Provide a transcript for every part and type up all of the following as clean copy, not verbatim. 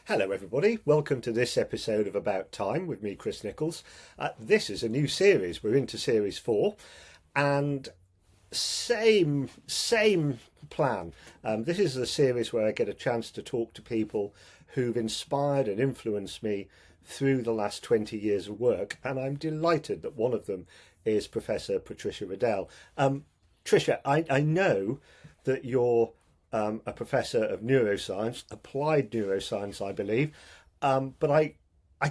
Hello everybody, welcome to this episode of About Time with me, Chris Nichols. This is a new series, we're into series 4 and same plan. This is a series where I get a chance to talk to people who've inspired and influenced me through the last 20 years of work, and I'm delighted that one of them is Professor Patricia Riddell. Tricia, I know that you're a professor of neuroscience, applied neuroscience, I believe, but I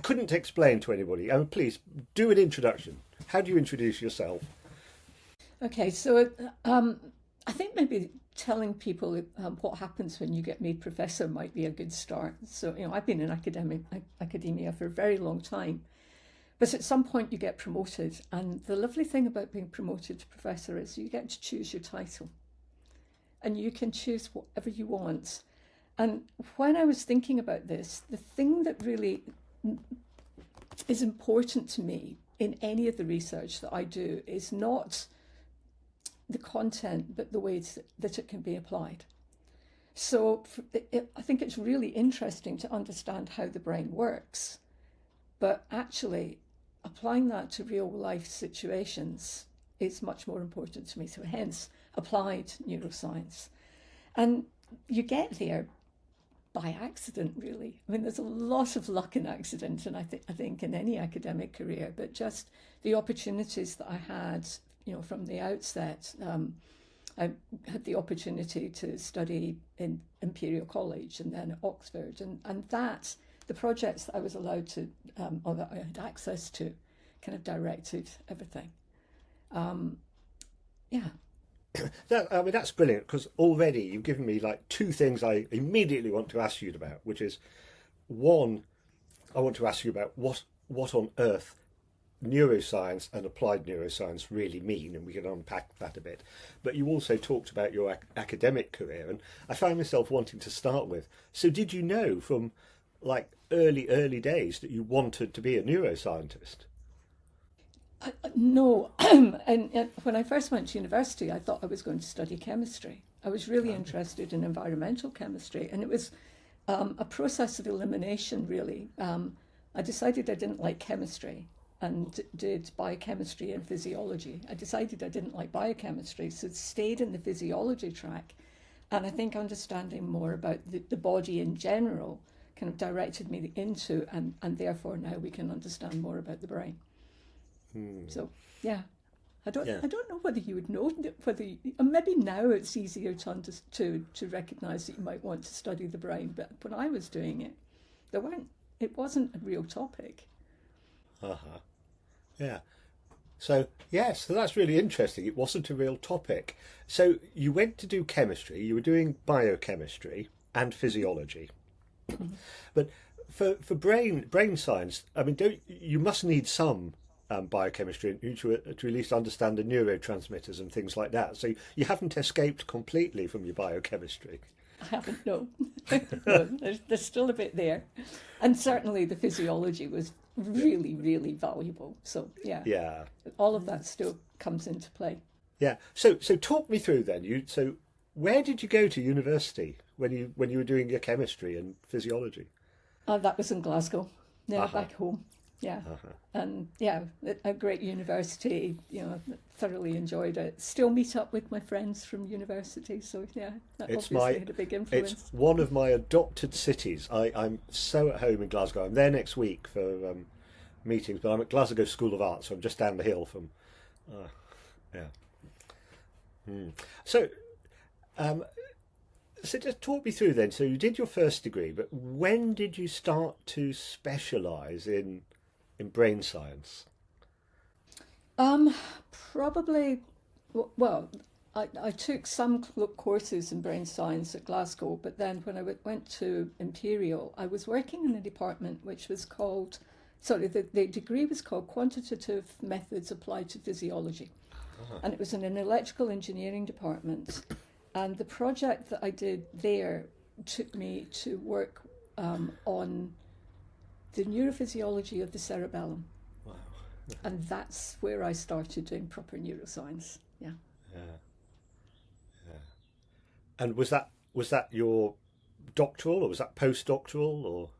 couldn't explain to anybody. Please do an introduction. How do you introduce yourself? Okay, so I think maybe telling people what happens when you get made professor might be a good start. So, I've been in academia for a very long time, but at some point you get promoted, and the lovely thing about being promoted to professor is you get to choose your title. And you can choose whatever you want. And when I was thinking about this, the thing that really is important to me in any of the research that I do is not the content, but the ways that it can be applied. So I think it's really interesting to understand how the brain works, but actually applying that to real life situations is much more important to me. So hence, applied neuroscience. And you get there by accident, really. I mean, there's a lot of luck in accident, and I think in any academic career, but just the opportunities that I had, from the outset. I had the opportunity to study in Imperial College and then at Oxford, and that the projects that I was allowed to, or that I had access to, kind of directed everything. Yeah. That's brilliant, because already you've given me like two things I immediately want to ask you about, which is, one, I want to ask you about what on earth neuroscience and applied neuroscience really mean, and we can unpack that a bit. But you also talked about your academic career, and I found myself wanting to start with, so did you know from like early days that you wanted to be a neuroscientist? No, and when I first went to university, I thought I was going to study chemistry. I was really interested in environmental chemistry, and it was a process of elimination, really. I decided I didn't like chemistry and did biochemistry and physiology. I decided I didn't like biochemistry, so stayed in the physiology track. And I think understanding more about the body in general kind of directed me into, and therefore now we can understand more about the brain. So yeah, I don't know whether you would know maybe now it's easier to recognise that you might want to study the brain, but when I was doing it, it wasn't a real topic. Yeah. So that's really interesting. It wasn't a real topic. So you went to do chemistry. You were doing biochemistry and physiology, but for brain science, I mean, you must need some biochemistry to at least understand the neurotransmitters and things like that. So you haven't escaped completely from your biochemistry. I haven't, no. No, there's still a bit there. And certainly the physiology was really, really valuable. So yeah, all of that still comes into play. Yeah. So talk me through then. So where did you go to university when you were doing your chemistry and physiology? That was in Glasgow. Yeah, back home. Yeah, and a great university. Thoroughly enjoyed it. Still meet up with my friends from university. So that obviously had a big influence. It's one of my adopted cities. I'm so at home in Glasgow. I'm there next week for meetings, but I'm at Glasgow School of Art, so I'm just down the hill from. So just talk me through then. So you did your first degree, but when did you start to specialise in brain science? Probably, well, I took some courses in brain science at Glasgow, but then when I went to Imperial, I was working in a department which was called, the degree was called Quantitative Methods Applied to Physiology. And it was in an electrical engineering department. And the project that I did there took me to work on the neurophysiology of the cerebellum. Wow. And that's where I started doing proper neuroscience. Yeah. And was that your doctoral, or was that postdoctoral, or?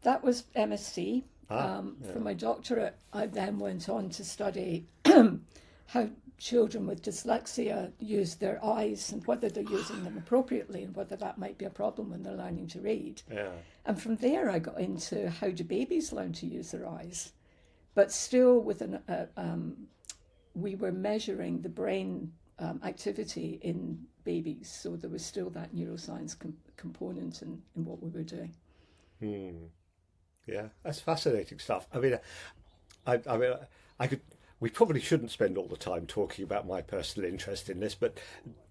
That was MSc. Yeah. For my doctorate, I then went on to study how children with dyslexia use their eyes and whether they're using them appropriately and whether that might be a problem when they're learning to read. Yeah. And from there, I got into how do babies learn to use their eyes. But still, we were measuring the brain activity in babies, so there was still that neuroscience component in what we were doing. Yeah, that's fascinating stuff. I mean, I could. We probably shouldn't spend all the time talking about my personal interest in this, but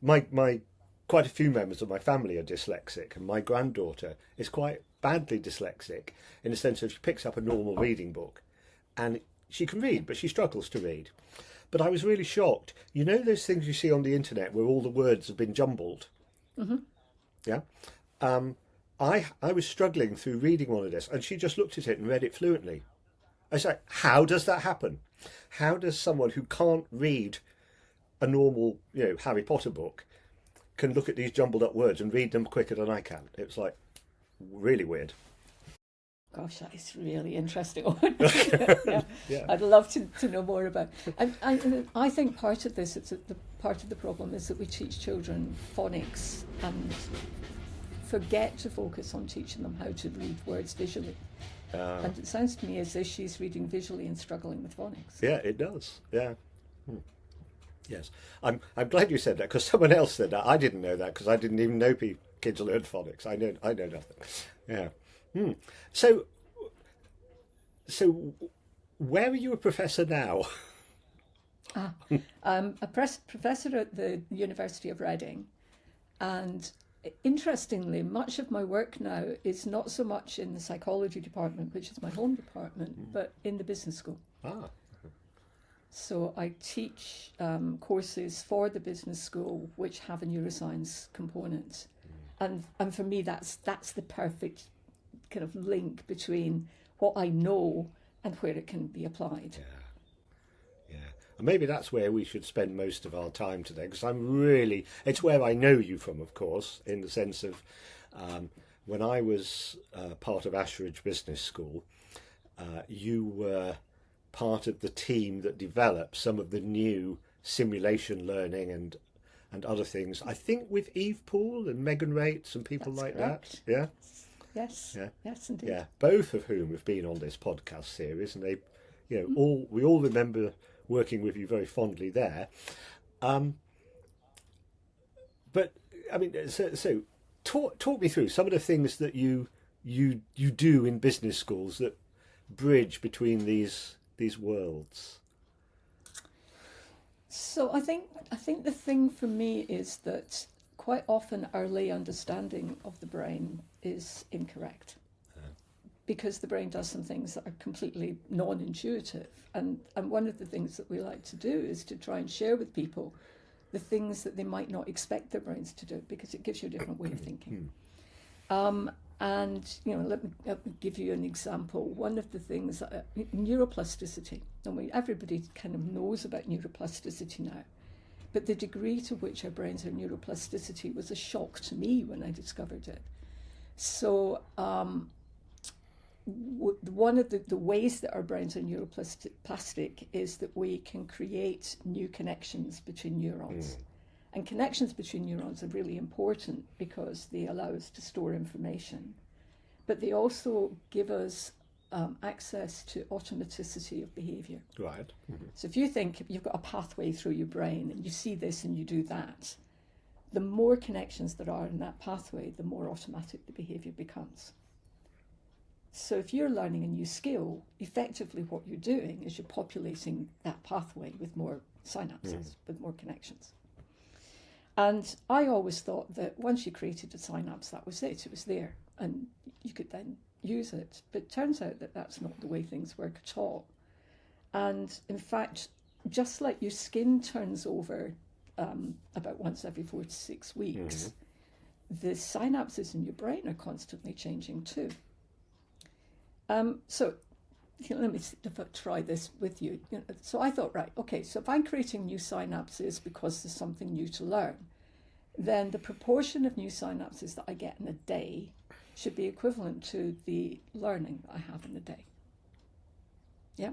my quite a few members of my family are dyslexic, and my granddaughter is quite badly dyslexic in the sense that she picks up a normal reading book, and she can read, but she struggles to read. But I was really shocked. You know those things you see on the internet where all the words have been jumbled? Mm-hmm. Yeah. I was struggling through reading one of this, and she just looked at it and read it fluently. I was like, how does that happen? How does someone who can't read a normal, Harry Potter book can look at these jumbled up words and read them quicker than I can? It was like really weird. Gosh, that is really interesting. Yeah. Yeah. I'd love to know more about it. And I think part of this, part of the problem is that we teach children phonics and forget to focus on teaching them how to read words visually. And it sounds to me as if she's reading visually and struggling with phonics. Yeah, it does. Yeah. Yes. I'm glad you said that, because someone else said that. I didn't know that because I didn't even know kids learn phonics. I know nothing. Yeah. So where are you a professor now? I'm a professor at the University of Reading, and interestingly, much of my work now is not so much in the psychology department, which is my home department, but in the business school. So I teach courses for the business school which have a neuroscience component, and for me that's the perfect kind of link between what I know and where it can be applied. Yeah. And maybe that's where we should spend most of our time today, because it's where I know you from, of course, in the sense of when I was part of Ashridge Business School, you were part of the team that developed some of the new simulation learning and other things, I think with Eve Poole and Megan Rates and people That's like correct. that. Yeah. Yes. Yeah. Yes, indeed. Yeah, both of whom have been on this podcast series, and they, we all remember working with you very fondly there. But I mean, so talk me through some of the things that you do in business schools that bridge between these worlds. So I think the thing for me is that quite often our lay understanding of the brain is incorrect, because the brain does some things that are completely non-intuitive. And one of the things that we like to do is to try and share with people the things that they might not expect their brains to do, because it gives you a different way of thinking. And let me give you an example. One of the things, neuroplasticity, and everybody kind of knows about neuroplasticity now, but the degree to which our brains are neuroplasticity was a shock to me when I discovered it. So one of the ways that our brains are neuroplastic is that we can create new connections between neurons. And connections between neurons are really important because they allow us to store information, but they also give us access to automaticity of behaviour. Right. Mm-hmm. So if you think you've got a pathway through your brain and you see this and you do that, the more connections there are in that pathway, the more automatic the behaviour becomes. So if you're learning a new skill, effectively what you're doing is you're populating that pathway with more synapses, with more connections. And I always thought that once you created a synapse, that was it. It was there, and you could then use it. But it turns out that that's not the way things work at all. And in fact, just like your skin turns over about once every 4 to 6 weeks, the synapses in your brain are constantly changing too. So let me try this with you. So I thought, right, okay, so if I'm creating new synapses because there's something new to learn, then the proportion of new synapses that I get in a day should be equivalent to the learning that I have in a day. Yeah?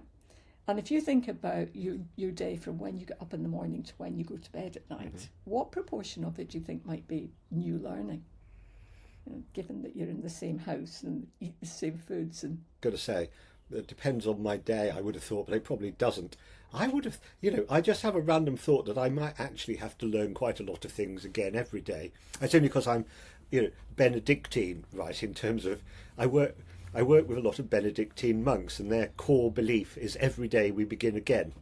And if you think about your day from when you get up in the morning to when you go to bed at night, what proportion of it do you think might be new learning? You know, given that you're in the same house and eat the same foods. And Got to say, it depends on my day, I would have thought, but it probably doesn't. I would have, I just have a random thought that I might actually have to learn quite a lot of things again every day. It's only because I'm, Benedictine, right, in terms of, I work with a lot of Benedictine monks, and their core belief is every day we begin again.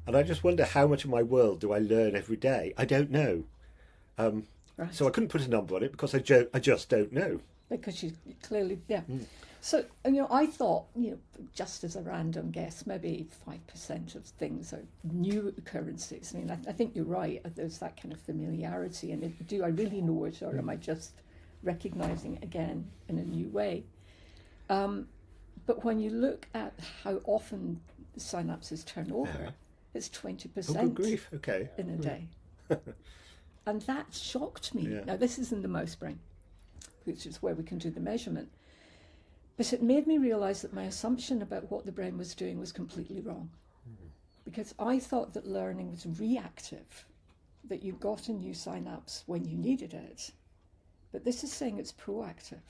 And I just wonder how much of my world do I learn every day? I don't know. right. So I couldn't put a number on it because I just don't know. Because you clearly, yeah. So, I thought, just as a random guess, maybe 5% of things are new occurrences. I mean, I think you're right. There's that kind of familiarity. And do I really know it, or am I just recognising it again in a new way? But when you look at how often the synapses turn over, it's 20% Oh, good grief. Okay. in a day. And that shocked me. Yeah. Now, this is in the mouse brain, which is where we can do the measurement. But it made me realise that my assumption about what the brain was doing was completely wrong. Because I thought that learning was reactive, that you got a new synapse when you needed it. But this is saying it's proactive.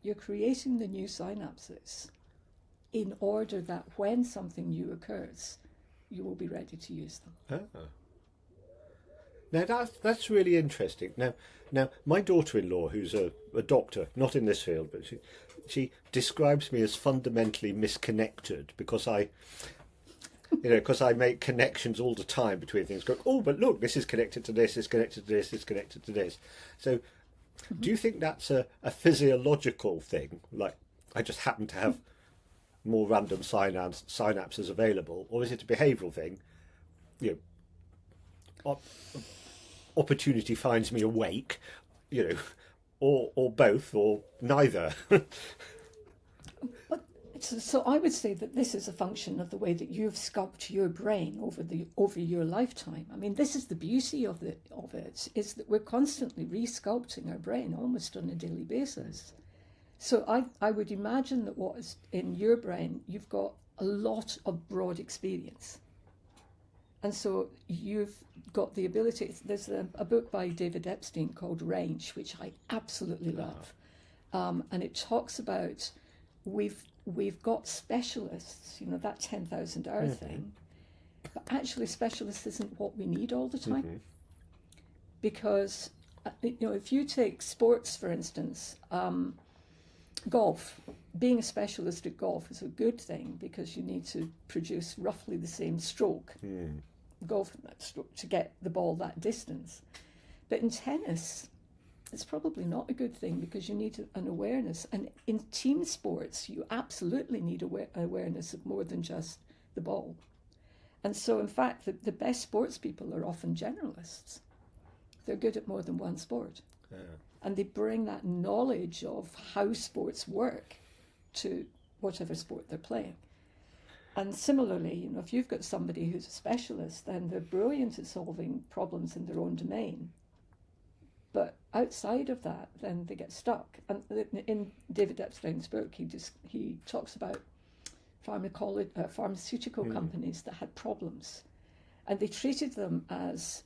You're creating the new synapses in order that when something new occurs, you will be ready to use them. Oh. Now that's really interesting. Now my daughter-in-law, who's a doctor, not in this field, but she describes me as fundamentally misconnected because I make connections all the time between things. Go, oh, but look, this is connected to this, it's connected to this, it's connected to this. So, do you think that's a physiological thing? Like, I just happen to have more random synapses available, or is it a behavioural thing? Opportunity finds me awake, or both, or neither. So I would say that this is a function of the way that you've sculpted your brain over your lifetime. I mean, this is the beauty of it, is that we're constantly re-sculpting our brain almost on a daily basis. So I would imagine that what is in your brain, you've got a lot of broad experience. And so you've got the ability. There's a book by David Epstein called Range, which I absolutely love. And it talks about we've got specialists, that 10,000 hour thing. But actually specialists isn't what we need all the time. Because, if you take sports, for instance, golf, being a specialist at golf is a good thing because you need to produce roughly the same stroke. Golf that stroke to get the ball that distance. But in tennis, it's probably not a good thing because you need an awareness. And in team sports, you absolutely need awareness of more than just the ball. And so, in fact, the best sports people are often generalists. They're good at more than one sport. Yeah. And they bring that knowledge of how sports work to whatever sport they're playing. And similarly, if you've got somebody who's a specialist, then they're brilliant at solving problems in their own domain. But outside of that, then they get stuck. And in David Epstein's book, he talks about pharmaceutical companies that had problems. And they treated them as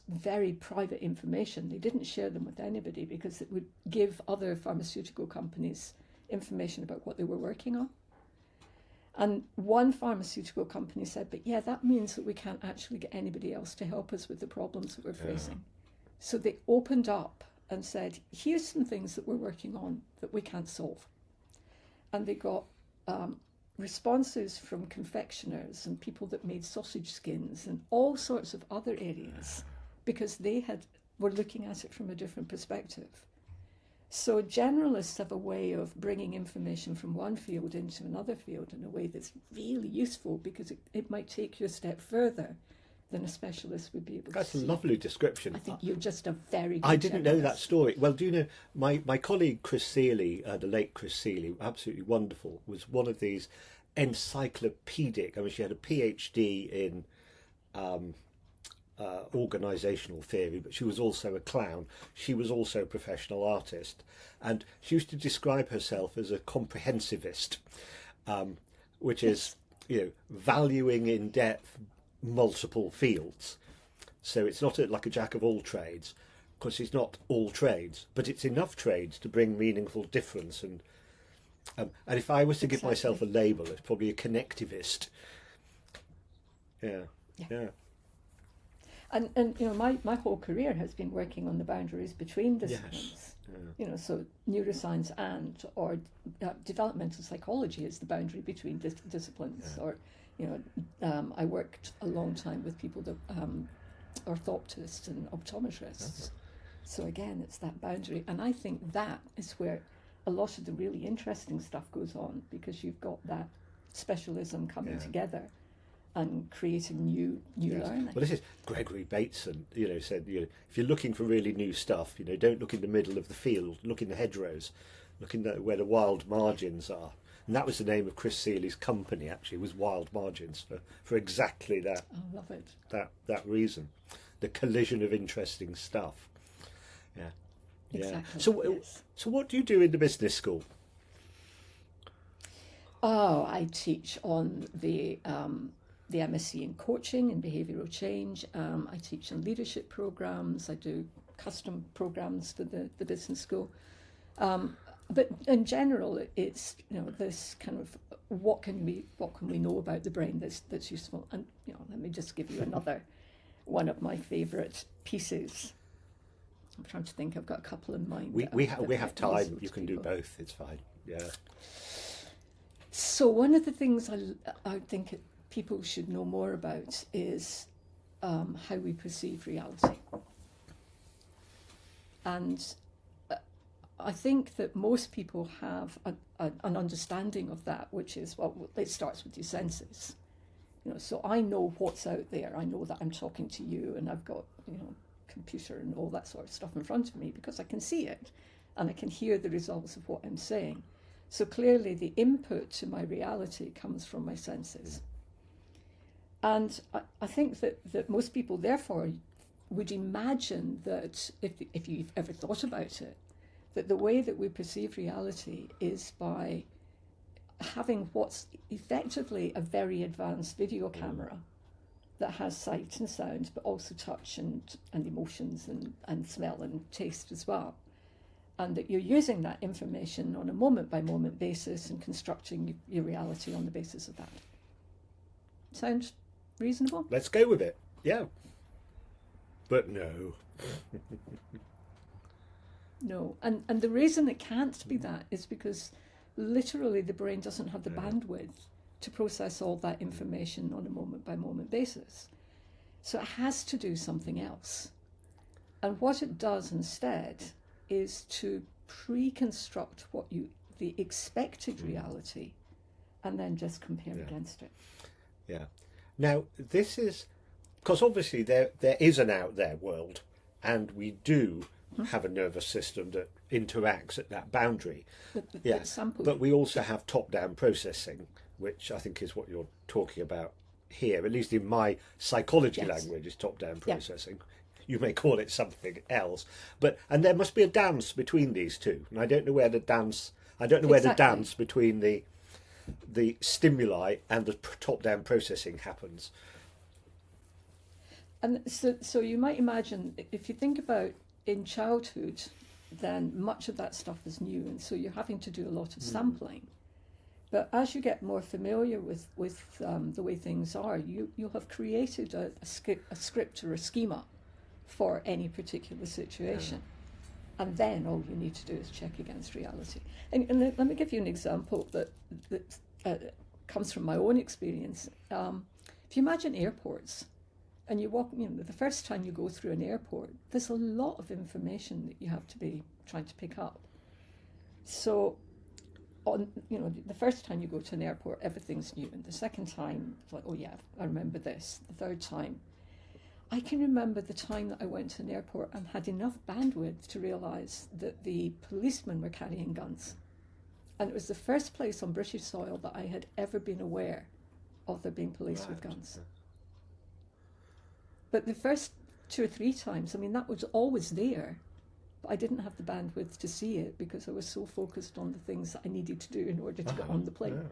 very private information. They didn't share them with anybody because it would give other pharmaceutical companies information about what they were working on. And one pharmaceutical company said, but yeah, that means that we can't actually get anybody else to help us with the problems that we're facing. So they opened up and said, here's some things that we're working on that we can't solve. And they got responses from confectioners and people that made sausage skins and all sorts of other areas because they were looking at it from a different perspective. So generalists have a way of bringing information from one field into another field in a way that's really useful because it might take you a step further than a specialist would be able to see. That's a lovely description. I think you're just a very good I didn't know that generalist. story. Well, do you know, my colleague Chris Seeley, the late Chris Seeley, absolutely wonderful, was one of these encyclopedic, she had a PhD in organisational theory, but she was also a clown. She was also a professional artist, and she used to describe herself as a comprehensivist, which is, valuing in depth multiple fields. So it's not like a jack of all trades, because it's not all trades, but it's enough trades to bring meaningful difference. And if I was to give myself a label, it's probably a connectivist. Yeah. And my whole career has been working on the boundaries between disciplines. Yes. So neuroscience or developmental psychology is the boundary between disciplines. Yeah. Or I worked a long time with people that orthoptists and optometrists. So again, it's that boundary, and I think that is where a lot of the really interesting stuff goes on, because you've got that specialism coming together and creating new learning. Well, this is Gregory Bateson, said, if you're looking for really new stuff, don't look in the middle of the field, look in the hedgerows, look in where the wild margins are. And that was the name of Chris Seeley's company, actually, was Wild Margins, for exactly that. I love it. That reason, the collision of interesting stuff. Yeah. Exactly. So what do you do in the business school? Oh, I teach on the MSc in coaching and behavioural change. I teach on leadership programs. I do custom programs for the business school. But in general, it's this kind of what can we know about the brain that's useful. And let me just give you another one of my favourite pieces. I'm trying to think. I've got a couple in mind. We have time. You can do both. It's fine. Yeah. So one of the things I think people should know more about is how we perceive reality. And I think that most people have an understanding of that, which is, it starts with your senses. So I know what's out there. I know that I'm talking to you, and I've got, computer and all that sort of stuff in front of me, because I can see it and I can hear the results of what I'm saying. So clearly the input to my reality comes from my senses. And I think that most people therefore would imagine that if you've ever thought about it, that the way that we perceive reality is by having what's effectively a very advanced video camera that has sight and sound, but also touch and emotions and smell and taste as well. And that you're using that information on a moment-by-moment basis and constructing your reality on the basis of that. Sound reasonable? Let's go with it. Yeah. But no. No. And the reason it can't be that is because literally the brain doesn't have the bandwidth to process all that information on a moment-by-moment basis. So it has to do something else. And what it does instead is to pre-construct the expected reality and then just compare against it. Yeah. Now, this is, because obviously there is an out there world, and we do have a nervous system that interacts at that boundary. But we also have top-down processing, which I think is what you're talking about here, at least in my psychology language, is top-down processing. You may call it something else, and there must be a dance between these two, and I don't know where the dance between the stimuli and the top-down processing happens. And so you might imagine, if you think about in childhood, then much of that stuff is new, and so you're having to do a lot of sampling. But as you get more familiar with the way things are, you'll have created a script or a schema for any particular situation. And then all you need to do is check against reality. And let me give you an example that comes from my own experience. If you imagine airports, and you walk, the first time you go through an airport, there's a lot of information that you have to be trying to pick up. So, the first time you go to an airport, everything's new, and the second time, it's like, oh yeah, I remember this. The third time, I can remember the time that I went to an airport and had enough bandwidth to realise that the policemen were carrying guns, and it was the first place on British soil that I had ever been aware of there being police with guns. But the first 2 or 3 times, I mean, that was always there, but I didn't have the bandwidth to see it because I was so focused on the things that I needed to do in order to get on the plane.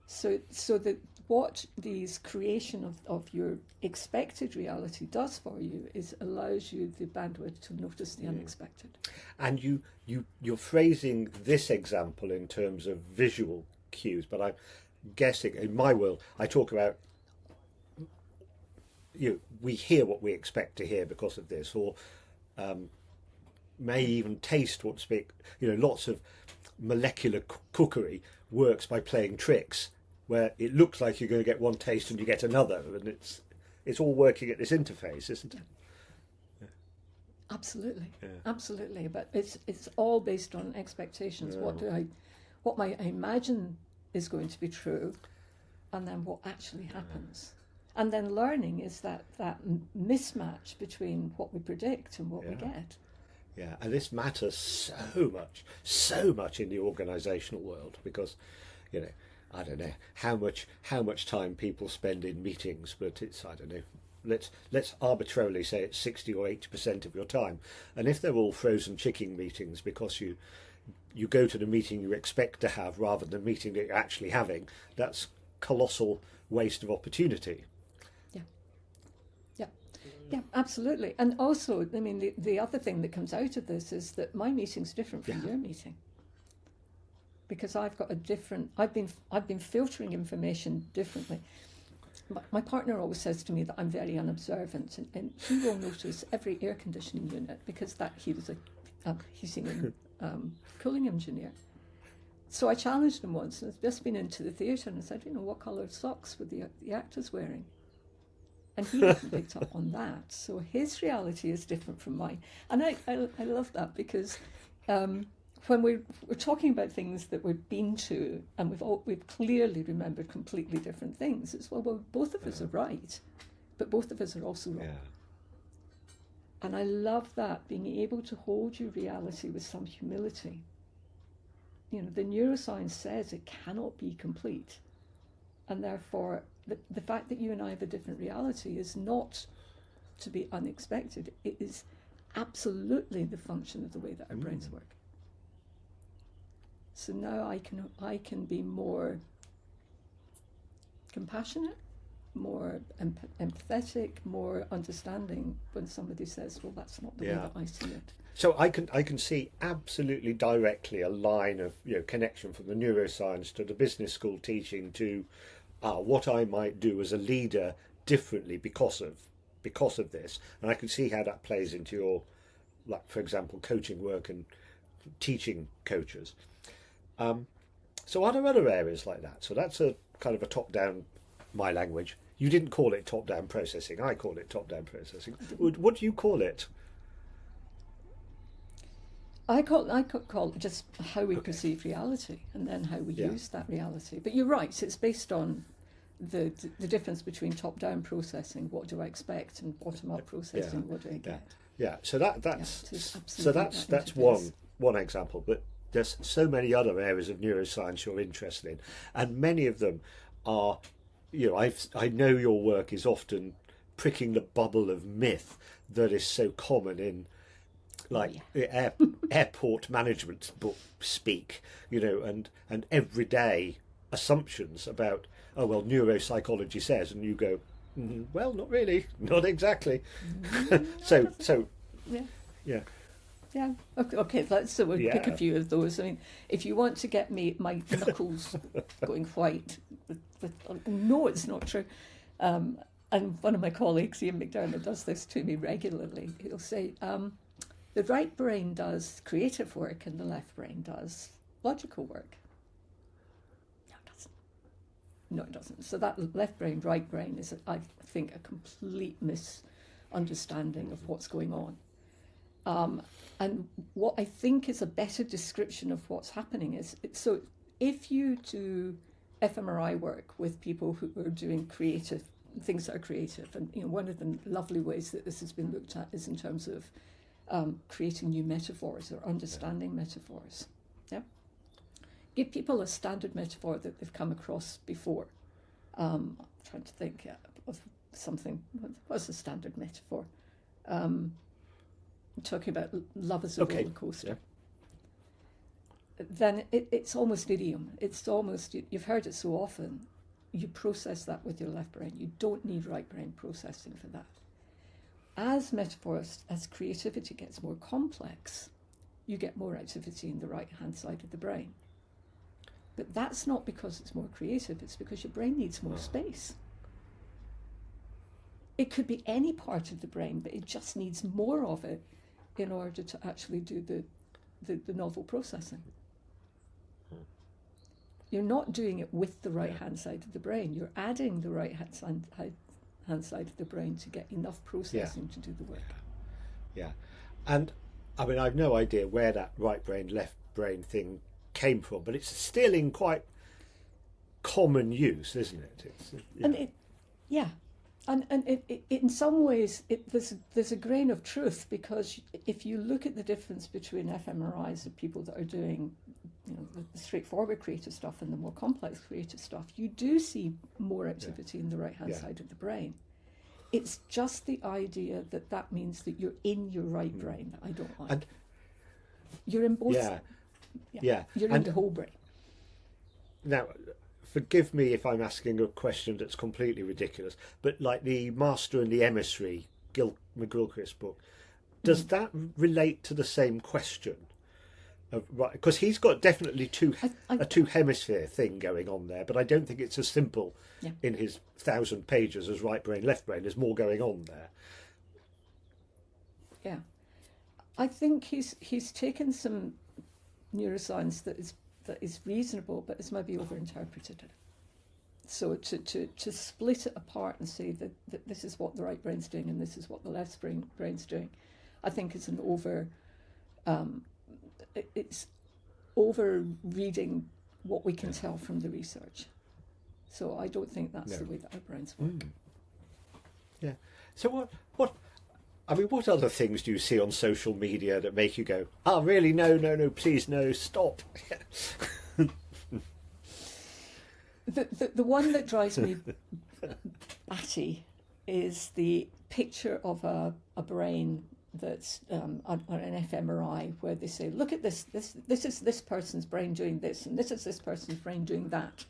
So that what these creation of your expected reality does for you is allows you the bandwidth to notice the unexpected. And you're phrasing this example in terms of visual cues, but I'm guessing in my world I talk about we hear what we expect to hear because of this, or may even taste what speak. Lots of molecular cookery works by playing tricks where it looks like you're going to get one taste and you get another, and it's all working at this interface, isn't it? Yeah. Absolutely. But it's all based on expectations. Yeah. What I imagine is going to be true, and then what actually happens. And then learning is that mismatch between what we predict and what we get. Yeah, and this matters so much in the organisational world because, I don't know how much time people spend in meetings, but it's, I don't know, let's arbitrarily say it's 60 or 80% of your time. And if they're all frozen chicken meetings because you go to the meeting you expect to have rather than the meeting that you're actually having, that's colossal waste of opportunity. Yeah, absolutely. And also, I mean, the other thing that comes out of this is that my meeting's different from your meeting. Because I've got a different, I've been filtering information differently. My partner always says to me that I'm very unobservant, and he will notice every air conditioning unit because he was a heating and cooling engineer. So I challenged him once, and I've just been into the theatre, and I said, what colour socks were the actors wearing? And he hadn't picked up on that. So his reality is different from mine. And I love that because when we're talking about things that we've been to and we've clearly remembered completely different things, it's well both of us are right, but both of us are also wrong. Yeah. And I love that, being able to hold your reality with some humility. The neuroscience says it cannot be complete. And therefore, the fact that you and I have a different reality is not to be unexpected. It is absolutely the function of the way that our brains work. So now I can be more compassionate, more empathetic, more understanding when somebody says, well, that's not the way that I see it. So I can see absolutely directly a line of connection from the neuroscience to the business school teaching to what I might do as a leader differently because of this, and I can see how that plays into your, like, for example, coaching work and teaching coaches. So are there other areas like that? So that's a kind of a top-down, my language. You didn't call it top-down processing. I call it top-down processing. What do you call it? I call it just how we perceive reality and then how we use that reality. But you're right, it's based on the difference between top-down processing, what do I expect, and bottom-up processing, what do I get. Yeah. So that's one example, but there's so many other areas of neuroscience you're interested in, and many of them are, I know your work is often pricking the bubble of myth that is so common in airport management book speak, and everyday assumptions about, oh well, neuropsychology says, and you go, well, not really, not exactly. Yeah. Okay. We'll pick a few of those. I mean, if you want to get my knuckles going white, no, it's not true. And one of my colleagues, Ian McDermott, does this to me regularly. He'll say, the right brain does creative work and the left brain does logical work. No, it doesn't. So that left brain, right brain is, I think, a complete misunderstanding of what's going on. And what I think is a better description of what's happening is, so if you do fMRI work with people who are doing creative things that are creative, and one of the lovely ways that this has been looked at is in terms of creating new metaphors or understanding metaphors. Yeah. Give people a standard metaphor that they've come across before. I'm trying to think of something, what's the standard metaphor? I'm talking about love as a roller coaster. Yeah. Then it's almost idiom. It's almost, you've heard it so often, you process that with your left brain. You don't need right brain processing for that. As metaphors, as creativity gets more complex, you get more activity in the right-hand side of the brain. But that's not because it's more creative, it's because your brain needs more space. It could be any part of the brain, but it just needs more of it in order to actually do the novel processing. You're not doing it with the right-hand side of the brain. You're adding the right-hand side of the brain to get enough processing to do the work. Yeah. And I mean, I've no idea where that right brain, left brain thing came from, but it's still in quite common use, isn't it? And it in some ways, there's a grain of truth, because if you look at the difference between fMRIs of people that are doing, the straightforward creative stuff and the more complex creative stuff, you do see more activity in the right-hand side of the brain. It's just the idea that means that you're in your right brain that I don't like. And you're in both. You're in the whole brain. Now, forgive me if I'm asking a question that's completely ridiculous, but like the Master and the Emissary, Gil McGilchrist's book, does that relate to the same question? Right, because he's got definitely a two hemisphere thing going on there, but I don't think it's as simple in his 1,000 pages as right brain, left brain. There's more going on there. Yeah, I think he's taken some neuroscience that is reasonable, but has maybe overinterpreted it. So to split it apart and say that this is what the right brain's doing and this is what the left brain's doing, I think is an it's over reading what we can tell from the research. So I don't think that's the way that our brains work. Yeah. So what other things do you see on social media that make you go, really? No, please, no, stop. The one that drives me batty is the picture of a brain that's on an fMRI, where they say, look at this is this person's brain doing this, and this is this person's brain doing that,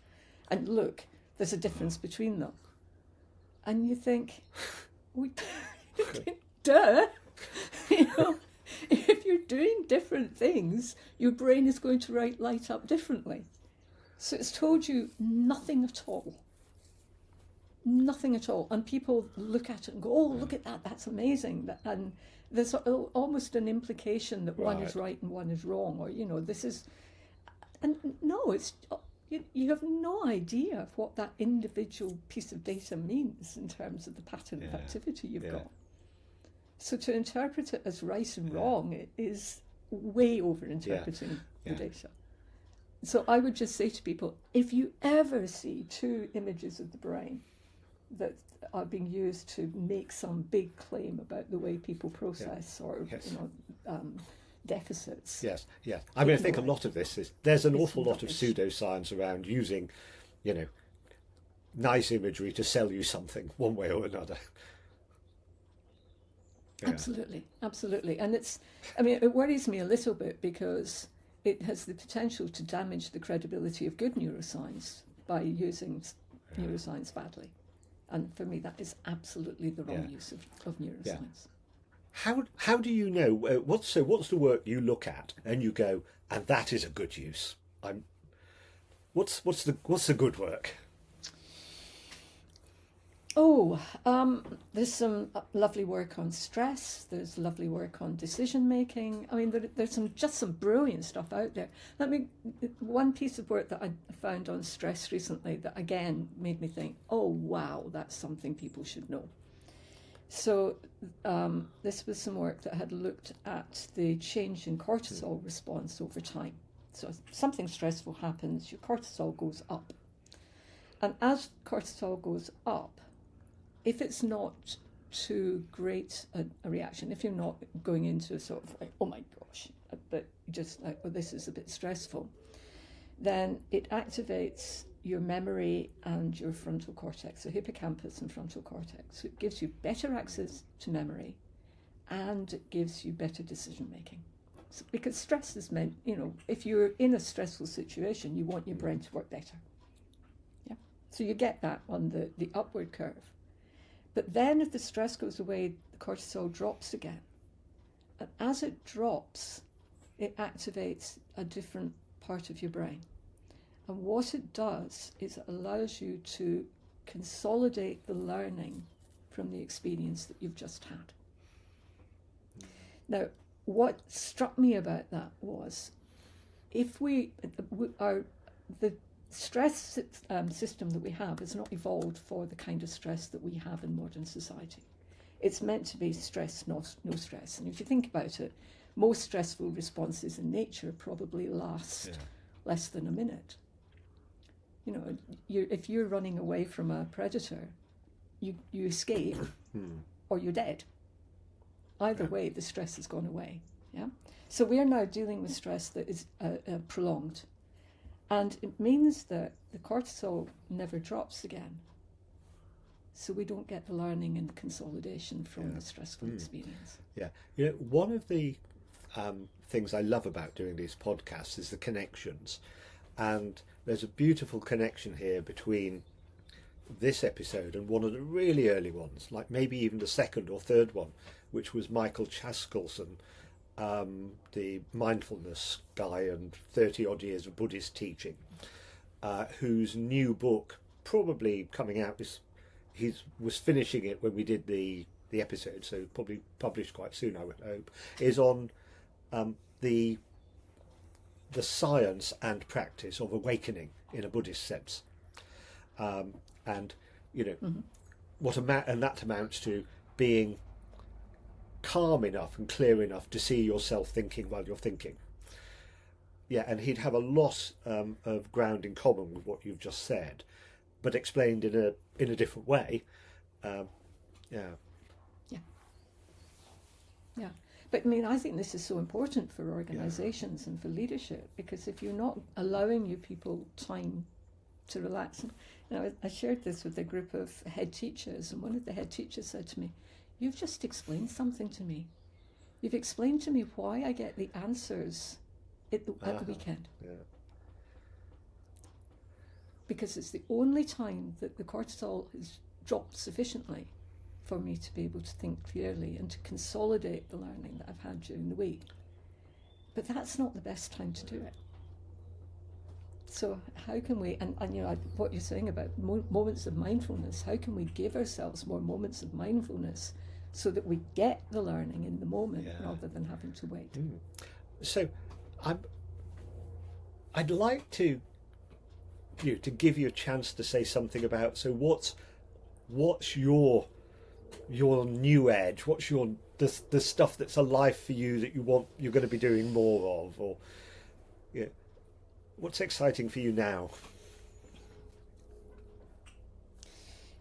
and look, there's a difference between them. And you think, duh, if you're doing different things, your brain is going to light up differently. So it's told you nothing at all. Nothing at all. And people look at it and go, look at that, that's amazing. And there's almost an implication that one is right and one is wrong, or, this is... And no, it's... You have no idea of what that individual piece of data means in terms of the pattern of activity you've got. So to interpret it as right and wrong is way over-interpreting the data. So I would just say to people, if you ever see two images of the brain that are being used to make some big claim about the way people process or deficits. Yes. I mean, I think a lot of this is, there's an awful lot of pseudoscience around using, nice imagery to sell you something one way or another. Absolutely. And it worries me a little bit, because it has the potential to damage the credibility of good neuroscience by using neuroscience badly. And for me, that is absolutely the wrong use of neuroscience. How do you know, what's the work you look at and you go, and that is a good use? What's the good work? There's some lovely work on stress. There's lovely work on decision making. I mean, there's some brilliant stuff out there. One piece of work that I found on stress recently that again made me think, oh wow, that's something people should know. So this was some work that had looked at the change in cortisol response over time. So something stressful happens, your cortisol goes up. And as cortisol goes up, if it's not too great a reaction, if you're not going into a sort of like, oh my gosh, but just like, oh, this is a bit stressful, then it activates your memory and your frontal cortex, so hippocampus and frontal cortex. So it gives you better access to memory, and it gives you better decision making. So, because stress is meant, if you're in a stressful situation, you want your brain to work better. Yeah. So you get that on the upward curve. But then if the stress goes away, the cortisol drops again. And as it drops, it activates a different part of your brain. And what it does is it allows you to consolidate the learning from the experience that you've just had. Now, what struck me about that was, if the stress system that we have is not evolved for the kind of stress that we have in modern society. It's meant to be stress, no stress. And if you think about it, most stressful responses in nature probably last less than a minute. If you're running away from a predator, you escape or you're dead. Either way, the stress has gone away. Yeah. So we are now dealing with stress that is prolonged, and it means that the cortisol never drops again. So we don't get the learning and consolidation from the stressful experience. Yeah. One of the things I love about doing these podcasts is the connections, and there's a beautiful connection here between this episode and one of the really early ones, like maybe even the second or third one, which was Michael Chaskelson, the mindfulness guy and 30 odd years of Buddhist teaching, whose new book, probably coming out, was finishing it when we did the episode, so probably published quite soon, I would hope, is on the science and practice of awakening in a Buddhist sense, and that amounts to being calm enough and clear enough to see yourself thinking while you're thinking. Yeah, and he'd have a lot of ground in common with what you've just said, but explained in a different way. Yeah. But I think this is so important for organisations and for leadership, because if you're not allowing your people time to relax, I shared this with a group of head teachers, and one of the head teachers said to me, "You've just explained something to me. You've explained to me why I get the answers at the weekend." Yeah. Because it's the only time that the cortisol has dropped sufficiently for me to be able to think clearly and to consolidate the learning that I've had during the week. But that's not the best time to do it. So how can we, and what you're saying about moments of mindfulness, how can we give ourselves more moments of mindfulness so that we get the learning in the moment rather than having to wait? So I'd like to give you a chance to say something about, so what's your new edge? What's the stuff that's alive for you that you're going to be doing more of, or what's exciting for you now?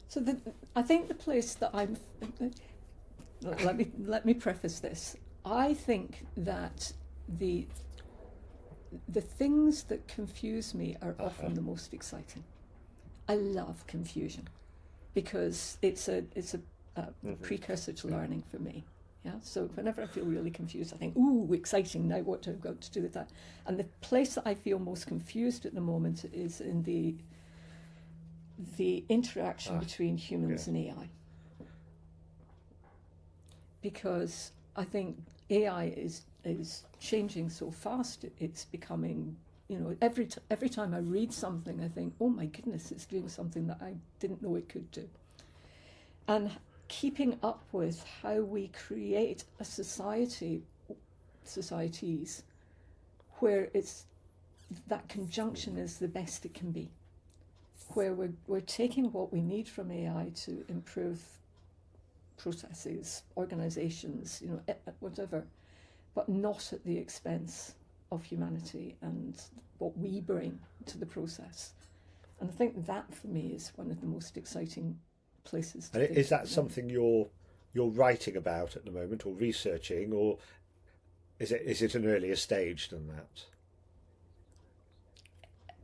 So I think the place that I'm. Let me preface this. I think that the things that confuse me are often the most exciting. I love confusion because it's a precursor to learning for me. Yeah. So whenever I feel really confused, I think, "Ooh, exciting! Now what have I got to do with that?" And the place that I feel most confused at the moment is in the interaction between humans and AI, because I think AI is changing so fast. It's becoming, every time I read something, I think, "Oh my goodness, it's doing something that I didn't know it could do." And keeping up with how we create a societies where that conjunction is the best it can be, where we're taking what we need from AI to improve processes, organizations, whatever, but not at the expense of humanity and what we bring to the process. And I think that for me is one of the most exciting places to think. Is that something you're writing about at the moment, or researching, or is it an earlier stage than that?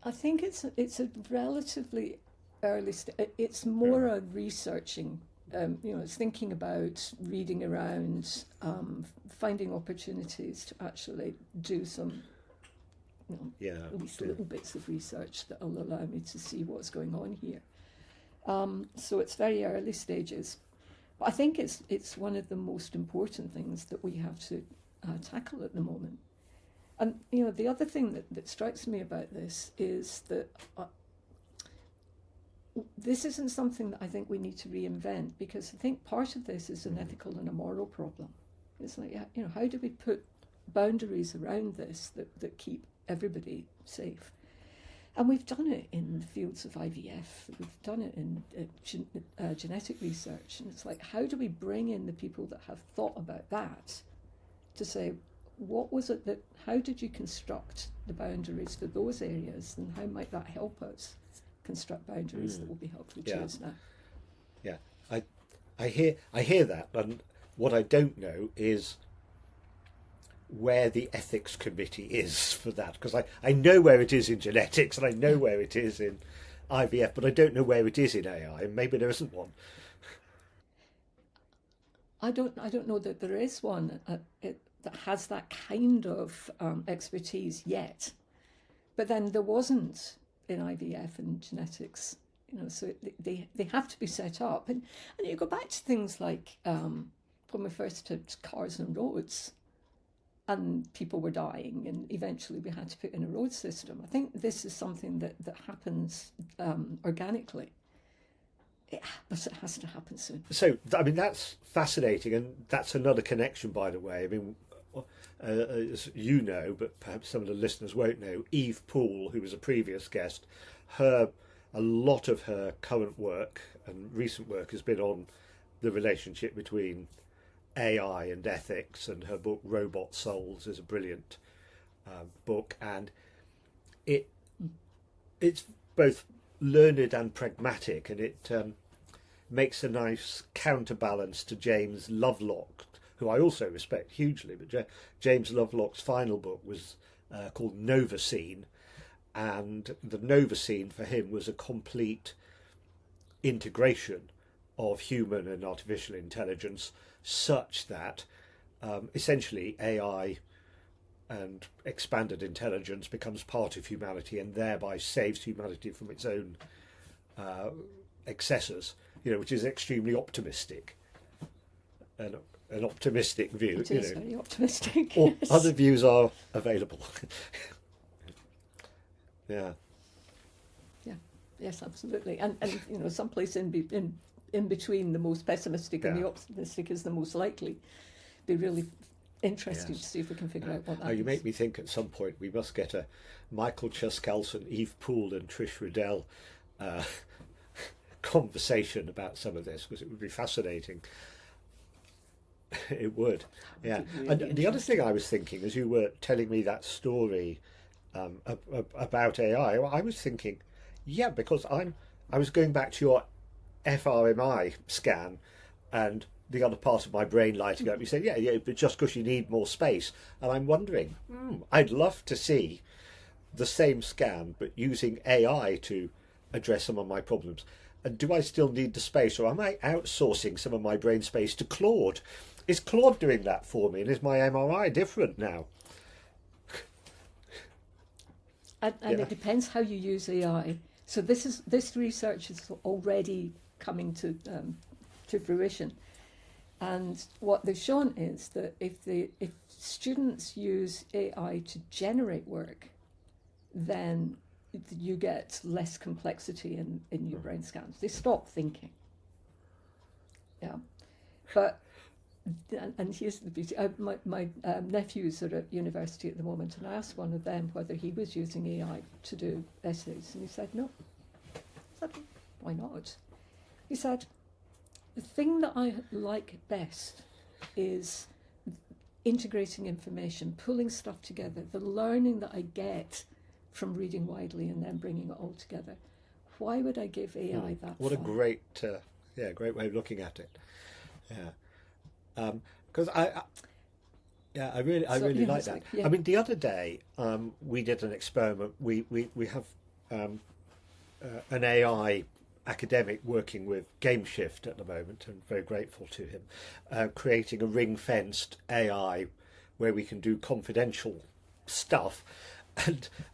I think it's a relatively early it's more a researching. It's thinking about reading around, finding opportunities to actually do some, at least little bits of research that will allow me to see what's going on here. So it's very early stages. But I think it's one of the most important things that we have to tackle at the moment. And, the other thing that strikes me about this is that this isn't something that I think we need to reinvent, because I think part of this is an ethical and a moral problem. It's like, how do we put boundaries around this that keep everybody safe? And we've done it in the fields of IVF, we've done it in genetic research, and it's like, how do we bring in the people that have thought about that to say, what was it how did you construct the boundaries for those areas, and how might that help us construct boundaries that will be helpful to us now? Yeah, I hear that, and what I don't know is where the ethics committee is for that, because I know where it is in genetics and I know where it is in IVF, but I don't know where it is in AI, and maybe there isn't one. I don't know that there is one that has that kind of expertise yet, but then there wasn't in IVF and genetics, so they have to be set up, and you go back to things like when we first had cars and roads, and people were dying, and eventually we had to put in a road system. I think this is something that happens organically. But it has to happen soon. So, that's fascinating, and that's another connection, by the way. As you know, but perhaps some of the listeners won't know, Eve Poole, who was a previous guest, a lot of her current work and recent work has been on the relationship between AI and ethics, and her book Robot Souls is a brilliant book, and it's both learned and pragmatic, and it makes a nice counterbalance to James Lovelock, who I also respect hugely, but James Lovelock's final book was called Novacene, and the Novacene for him was a complete integration of human and artificial intelligence, such that essentially AI and expanded intelligence becomes part of humanity and thereby saves humanity from its own excessors, which is extremely optimistic. An optimistic view. It is very optimistic. Or yes. Other views are available. Yeah. Yeah. Yes, absolutely. And someplace in between the most pessimistic and the optimistic is the most likely. Be really interesting to see if we can figure out what that is. You make me think at some point we must get a Michael Chuskalson, Eve Poole and Tricia Riddell conversation about some of this, because it would be fascinating. It would, yeah. Really, and the other thing I was thinking, as you were telling me that story about AI, I was thinking, because I was going back to your fMRI scan, and the other part of my brain lighting up. You said, but just because you need more space, and I'm wondering, I'd love to see the same scan, but using AI to address some of my problems. And do I still need the space, or am I outsourcing some of my brain space to Claude? Is Claude doing that for me, and is my MRI different now? And it depends how you use AI. So this research is already coming to fruition, and what they've shown is that if students use AI to generate work, then you get less complexity in your brain scans. They stop thinking. Yeah, but. And here's the beauty. My nephews are at university at the moment, and I asked one of them whether he was using AI to do essays, and he said no. I said, why not? He said, the thing that I like best is integrating information, pulling stuff together, the learning that I get from reading widely and then bringing it all together. Why would I give AI that? What a great way of looking at it. Yeah. Because I really like that. Like, I mean, the other day we did an experiment. We have an AI academic working with GameShift at the moment, and very grateful to him, creating a ring-fenced AI where we can do confidential stuff,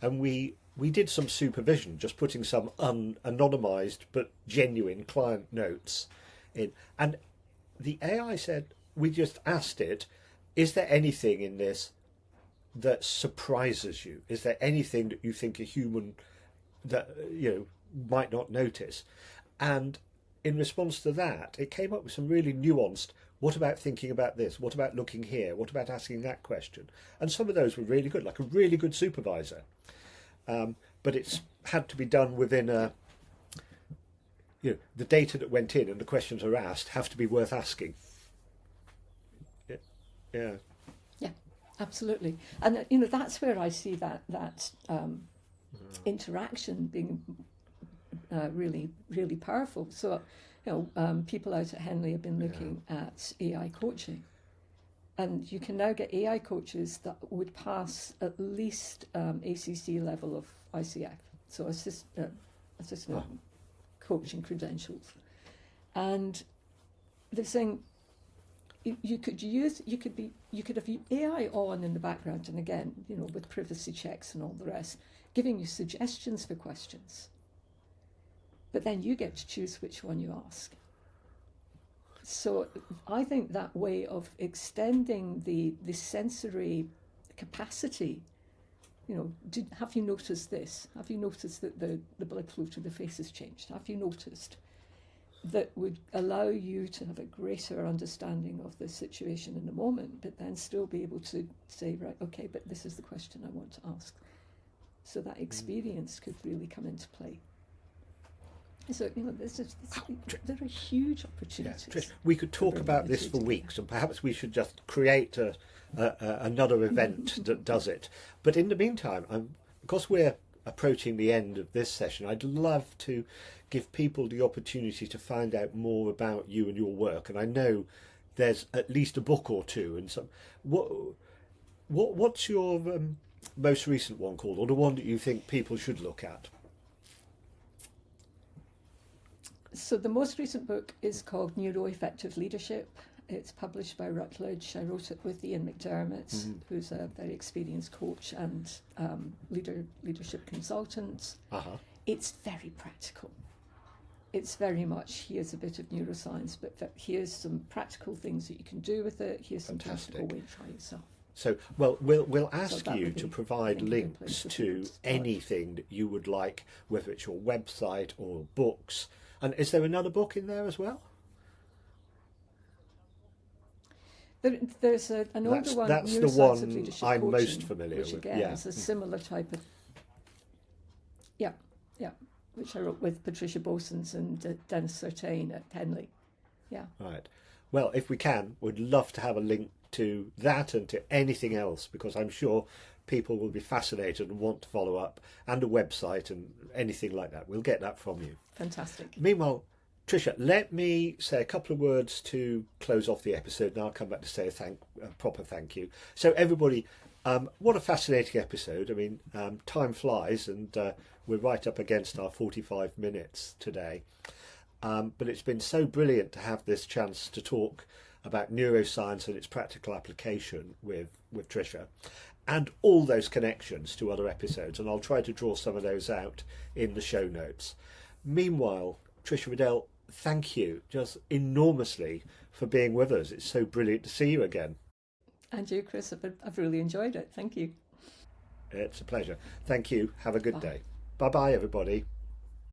and we did some supervision, just putting some anonymized but genuine client notes in, and the AI said, we just asked it, is there anything in this that surprises you? Is there anything that you think a human that might not notice? And in response to that, it came up with some really nuanced, what about thinking about this? What about looking here? What about asking that question? And some of those were really good, like a really good supervisor. But it's had to be done within the data that went in and the questions are asked have to be worth asking. Yeah. Yeah, absolutely. And that's where I see that interaction being really, really powerful. So, people out at Henley have been looking at AI coaching, and you can now get AI coaches that would pass at least ACC level of ICF, so assistant coaching credentials, and they're saying you could have AI on in the background, and again, with privacy checks and all the rest, giving you suggestions for questions. But then you get to choose which one you ask. So I think that way of extending the sensory capacity, have you noticed this? Have you noticed that the blood flow to the face has changed? Have you noticed? That would allow you to have a greater understanding of the situation in the moment, but then still be able to say, right, okay, but this is the question I want to ask. So that experience could really come into play. So, there are huge opportunities. Yeah, we could talk about this for weeks, and perhaps we should just create another event that does it. But in the meantime, because we're approaching the end of this session, I'd love to give people the opportunity to find out more about you and your work. And I know there's at least a book or two, and some. What's your most recent one called, or the one that you think people should look at? So the most recent book is called NeuroEffective Leadership. It's published by Routledge. I wrote it with Ian McDermott, who's a very experienced coach and leadership consultant. It's very practical. It's very much, here's a bit of neuroscience, but here's some practical things that you can do with it. Here's some practical way to try yourself. So, well, we'll ask you to provide links to anything that you would like, whether it's your website or books. And is there another book in there as well? There's an older one. That's the one I'm most familiar with. Which again is a similar type of. Yeah, which I wrote with Patricia Bosons and Dennis Sertain at Henley. Yeah. Right. Well, if we can, we'd love to have a link to that and to anything else, because I'm sure people will be fascinated and want to follow up, and a website and anything like that. We'll get that from you. Fantastic. Meanwhile, Tricia, let me say a couple of words to close off the episode, and I'll come back to say a proper thank you. So everybody, what a fascinating episode. I mean, time flies, and we're right up against our 45 minutes today. But it's been so brilliant to have this chance to talk about neuroscience and its practical application with Tricia, and all those connections to other episodes. And I'll try to draw some of those out in the show notes. Meanwhile, Tricia Riddell, thank you just enormously for being with us. It's so brilliant to see you again. And you, Chris, I've really enjoyed it. Thank you. It's a pleasure. Thank you. Have a good day. Bye-bye, everybody.